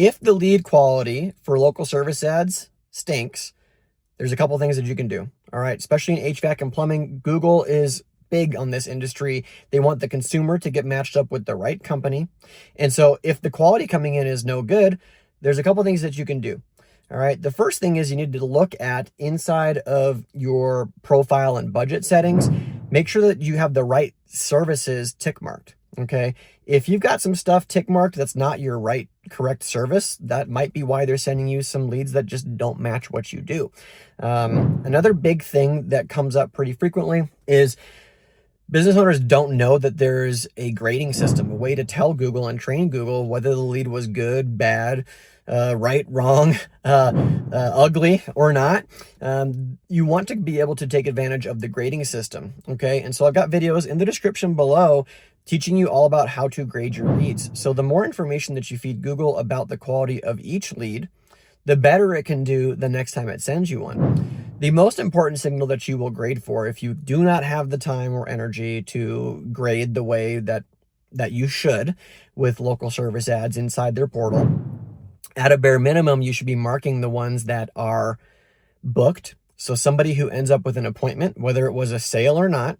if the lead quality for local service ads stinks, there's a couple things that you can do. All right, especially in HVAC and plumbing, Google is big on this industry. They want the consumer to get matched up with the right company. And so if the quality coming in is no good, there's a couple things that you can do. All right, the first thing is you need to look at inside of your profile and budget settings. Make sure that you have the right services tick marked. Okay, if you've got some stuff tick marked that's not your correct service, that might be why they're sending you some leads that just don't match what you do. Another big thing that comes up pretty frequently is business owners don't know that there's a grading system, a way to tell Google and train Google whether the lead was good, bad, right, wrong, ugly, or not. You want to be able to take advantage of the grading system, okay? And so I've got videos in the description below teaching you all about how to grade your leads. So the more information that you feed Google about the quality of each lead, the better it can do the next time it sends you one. The most important signal that you will grade for, if you do not have the time or energy to grade the way that you should with local service ads inside their portal, at a bare minimum, you should be marking the ones that are booked. So somebody who ends up with an appointment, whether it was a sale or not,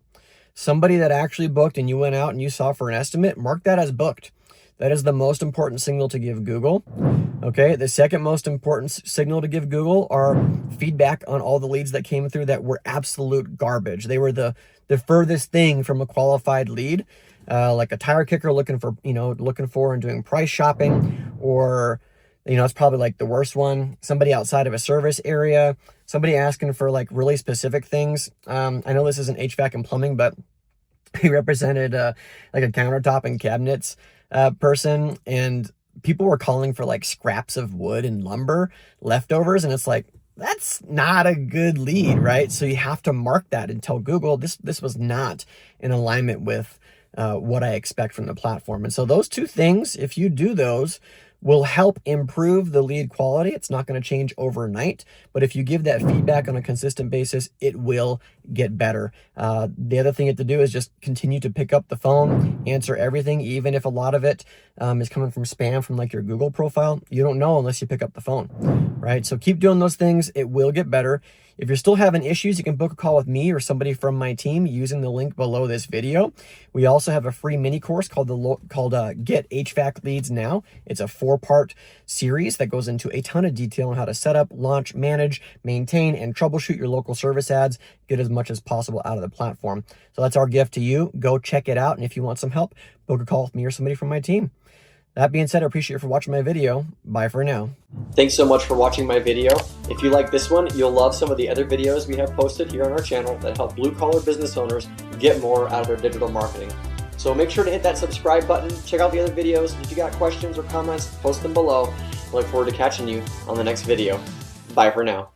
somebody that actually booked and you went out and you saw for an estimate, mark that as booked. That is the most important signal to give Google. Okay, the second most important signal to give Google are feedback on all the leads that came through that were absolute garbage. They were the furthest thing from a qualified lead, like a tire kicker looking for and doing price shopping, or it's probably like the worst one, somebody outside of a service area, somebody asking for like really specific things. I know this isn't HVAC and plumbing, but we represented like a countertop and cabinets person, and people were calling for like scraps of wood and lumber leftovers, and it's like, that's not a good lead, right? So you have to mark that and tell Google this was not in alignment with what I expect from the platform. And so those two things, if you do those, will help improve the lead quality. It's not going to change overnight, but if you give that feedback on a consistent basis, it will get better. The other thing you have to do is just continue to pick up the phone, answer everything, even if a lot of it is coming from spam from like your Google profile. You don't know unless you pick up the phone, right? So keep doing those things. It will get better. If you're still having issues, you can book a call with me or somebody from my team using the link below this video. We also have a free mini course called Get HVAC Leads Now. It's a 4-part series that goes into a ton of detail on how to set up, launch, manage, maintain, and troubleshoot your local service ads. Get as much as possible out of the platform. So that's our gift to you. Go check it out. And if you want some help, book a call with me or somebody from my team. That being said, I appreciate you for watching my video. Bye for now. Thanks so much for watching my video. If you like this one, you'll love some of the other videos we have posted here on our channel that help blue-collar business owners get more out of their digital marketing. So make sure to hit that subscribe button, check out the other videos. If you got questions or comments, post them below. I look forward to catching you on the next video. Bye for now.